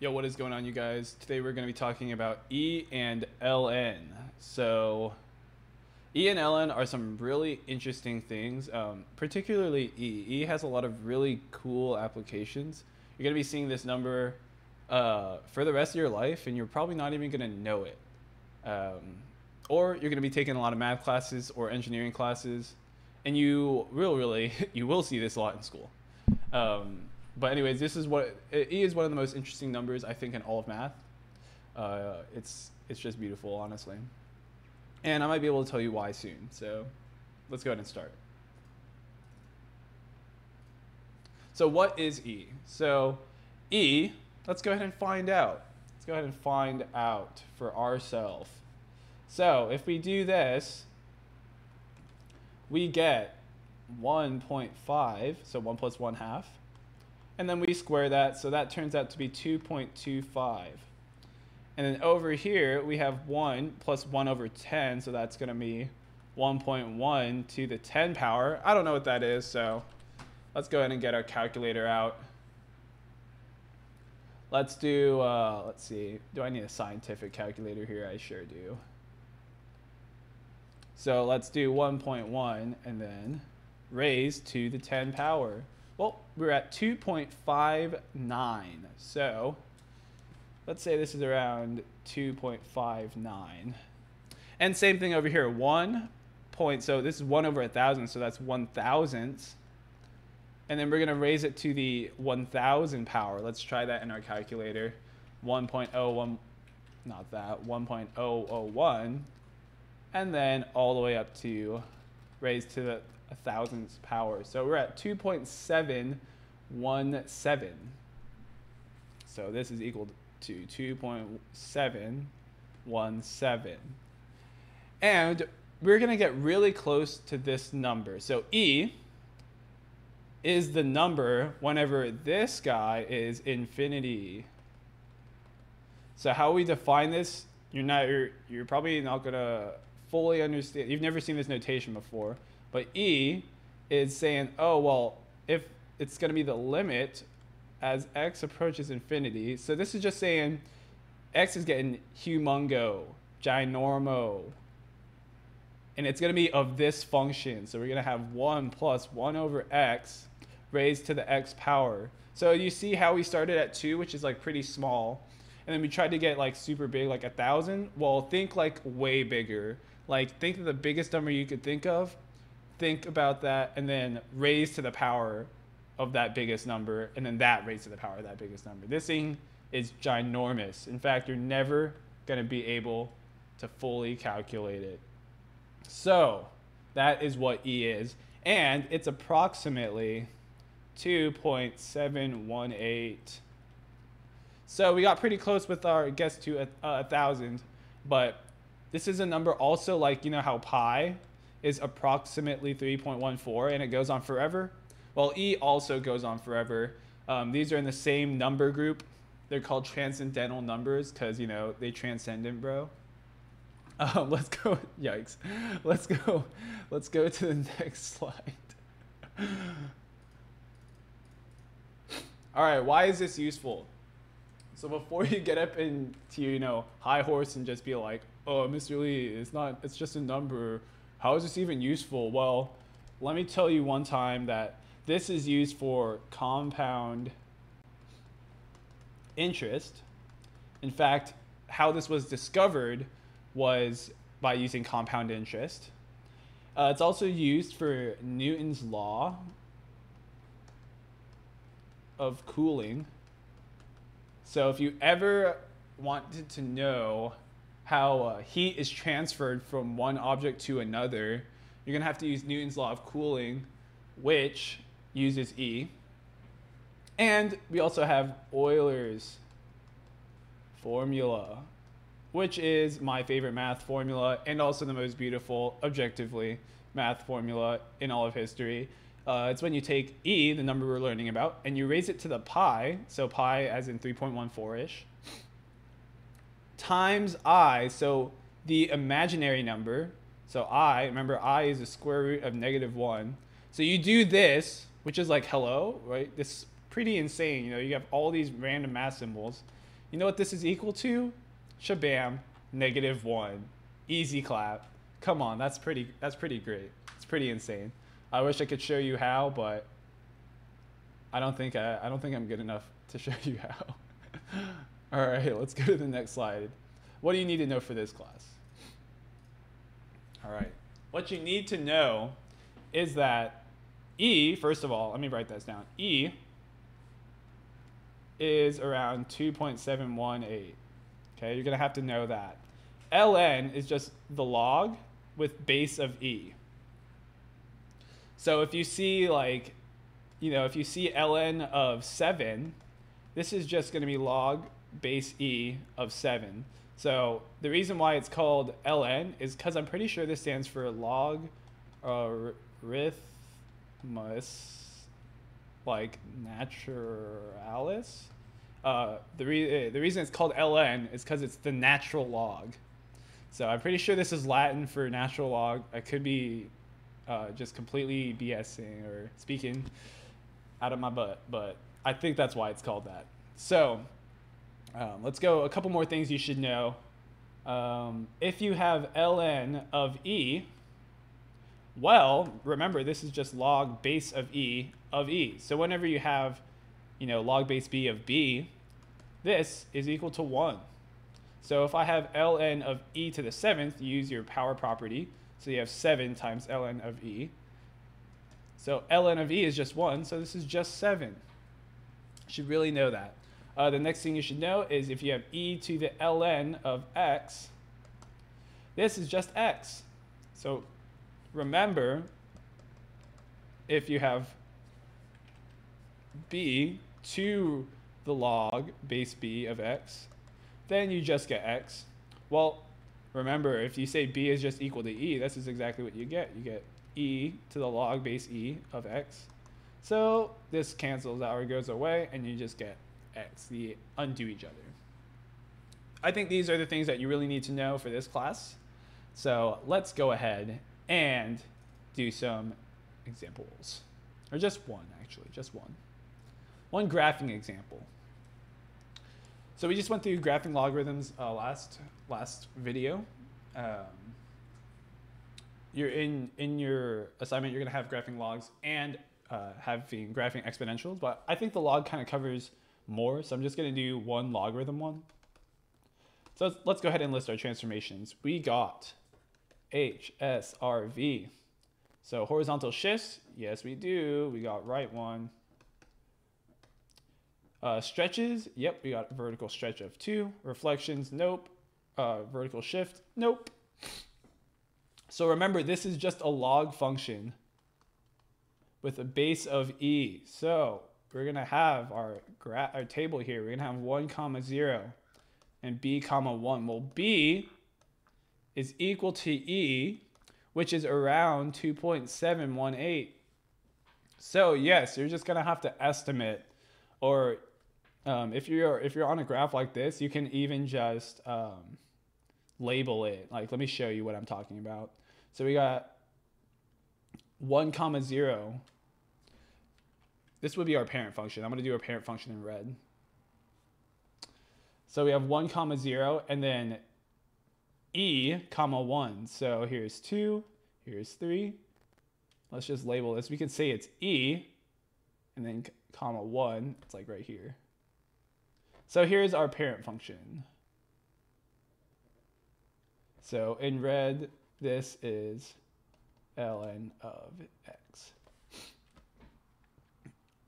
Yo, what is going on, you guys? Today we're going to be talking about E and ln. So, E and ln are some really interesting things, particularly E. E has a lot of really cool applications. You're going to be seeing this number for the rest of your life, and you're probably not even going to know it. Or you're going to be taking a lot of math classes or engineering classes, and you you will see this a lot in school. But anyways, this is what E is one of the most interesting numbers I think in all of math. It's just beautiful, honestly, and I might be able to tell you why soon. So let's go ahead and start. So what is E? So E, let's go ahead and find out. Let's go ahead and find out for ourselves. So if we do this, we get 1.5, so 1 plus 1 half. And then we square that, so that turns out to be 2.25. And then over here, we have 1 plus 1 over 10, so that's going to be 1.1 to the 10 power. I don't know what that is, so let's go ahead and get our calculator out. Let's do, let's see, do I need a scientific calculator here? I sure do. So let's do 1.1 and then raised to the 10 power. Well, we're at 2.59. So let's say this is around 2.59. And same thing over here, so this is 1 over 1,000, so that's 1,000th. And then we're going to raise it to the 1,000 power. Let's try that in our calculator. 1.01, not that, 1.001. And then all the way up to raised to the 1,000th power. So we're at 2.717. So this is equal to 2.717. And we're going to get really close to this number. So E is the number whenever this guy is infinity. So how we define this, you're probably not going to fully understand. You've never seen this notation before. But E is saying, oh, well, if it's going to be the limit as x approaches infinity. So this is just saying x is getting humongo, ginormo. And it's going to be of this function. So we're going to have 1 plus 1 over x raised to the x power. So you see how we started at 2, which is like pretty small. And then we tried to get like super big, like 1,000. Well, think like way bigger. Like think of the biggest number you could think of. Think about that, and then raise to the power of that biggest number, and then that raised to the power of that biggest number. This thing is ginormous. In fact, you're never going to be able to fully calculate it. So that is what E is, and it's approximately 2.718. So we got pretty close with our guess to 1,000, but this is a number also like, you know how pi is approximately 3.14 and it goes on forever? Well, E also goes on forever. These are in the same number group. They're called transcendental numbers because, you know, they transcendent, bro. Let's go, yikes. Let's go to the next slide. All right, why is this useful? So before you get up into, you know, high horse and just be like, oh, Mr. Lee, it's just a number. How is this even useful? Well, let me tell you one time that this is used for compound interest. In fact, how this was discovered was by using compound interest. It's also used for Newton's law of cooling. So if you ever wanted to know how heat is transferred from one object to another, you're going to have to use Newton's law of cooling, which uses E. And we also have Euler's formula, which is my favorite math formula and also the most beautiful, objectively, math formula in all of history. It's when you take E, the number we're learning about, and you raise it to the pi, so pi as in 3.14-ish, times I, so the imaginary number, so I, remember I is the square root of -1. So you do this, which is like hello, right? This is pretty insane. You know, you have all these random math symbols. You know what this is equal to? Shabam, -1. Easy clap. Come on, that's pretty great. It's pretty insane. I wish I could show you how, but I don't think I'm good enough to show you how. All right, let's go to the next slide. What do you need to know for this class? All right. What you need to know is that E, first of all, let me write this down. E is around 2.718. Okay, you're going to have to know that. ln is just the log with base of E. So if you see like, if you see ln of 7, this is just going to be log base E of 7. So the reason why it's called ln is because I'm pretty sure this stands for logarithmus, like naturalis. The reason it's called ln is because it's the natural log. So I'm pretty sure this is Latin for natural log. I could be just completely BSing or speaking out of my butt, but I think that's why it's called that. So let's go. A couple more things you should know. If you have ln of E, well, remember this is just log base of E of E. So whenever you have, log base B of B, this is equal to 1. So if I have ln of E to the 7th, you use your power property. So you have 7 times ln of E. So ln of E is just 1, so this is just 7. You should really know that. The next thing you should know is if you have E to the ln of X, this is just X. So remember, if you have B to the log base B of X, then you just get X. Well, remember, if you say B is just equal to E, this is exactly what you get. You get E to the log base E of X. So this cancels out or goes away, and you just get X. They undo each other. I think these are the things that you really need to know for this class. So let's go ahead and do some examples. Or just one, actually, just one. One graphing example. So we just went through graphing logarithms last video. You're in your assignment, you're gonna have graphing logs and having graphing exponentials, but I think the log kind of covers more, so I'm just gonna do one logarithm one. So let's go ahead and list our transformations. We got H, S, R, V. So horizontal shifts, yes we do. We got right one. Stretches, yep, we got vertical stretch of 2. Reflections, nope. Vertical shift, nope. So remember, this is just a log function with a base of E. So we're gonna have our table here. We're gonna have 1, 0 and B, 1. Well, B is equal to E, which is around 2.718. So yes, you're just gonna have to estimate, or if you're on a graph like this, you can even just label it. Like, let me show you what I'm talking about. So we got 1, 0. This would be our parent function. I'm gonna do our parent function in red. So we have 1, 0, and then E, 1. So here's 2, here's 3. Let's just label this. We can say it's E, and then 1. It's like right here. So here's our parent function. So in red, this is ln of X.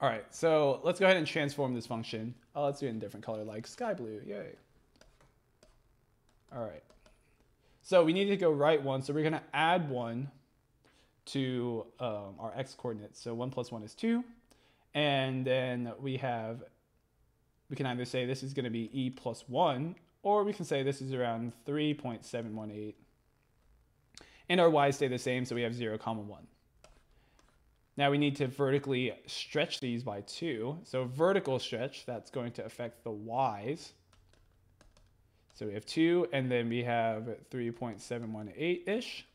All right, so let's go ahead and transform this function. Let's do it in a different color, like sky blue, yay. All right, so we need to go right 1, so we're gonna add 1 to our X coordinates. So 1 plus 1 is 2, and then we can either say this is gonna be E plus 1, or we can say this is around 3.718. And our y's stay the same, so we have 0, 1. Now we need to vertically stretch these by 2. So vertical stretch, that's going to affect the y's. So we have 2, and then we have 3.718-ish.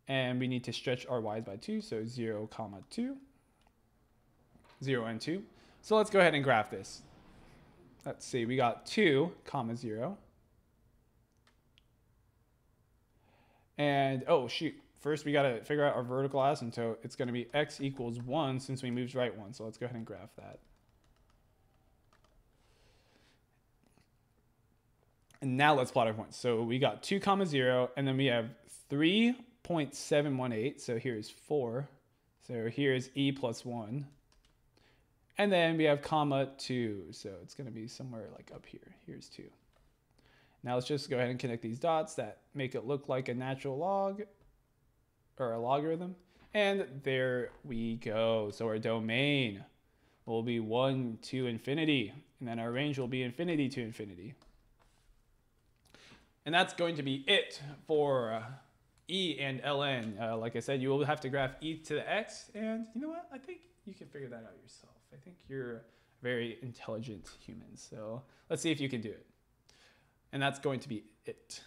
And we need to stretch our y's by 2, so 0, 2. 0 and 2. So let's go ahead and graph this. let's see, we got 2, comma 0. And, oh, shoot. First, we got to figure out our vertical asymptote. It's going to be x equals 1 since we moved right 1. So let's go ahead and graph that. And now let's plot our points. So we got 2, comma 0, and then we have 3.718. So here's 4. So here's e plus 1. And then we have comma 2. So it's going to be somewhere like up here. Here's 2. Now let's just go ahead and connect these dots that make it look like a natural log or a logarithm. And there we go. So our domain will be 1 to infinity. And then our range will be infinity to infinity. And that's going to be it for E and ln. Like I said, you will have to graph e to the x. And you know what? I think you can figure that out yourself. I think you're a very intelligent human. So let's see if you can do it. And that's going to be it.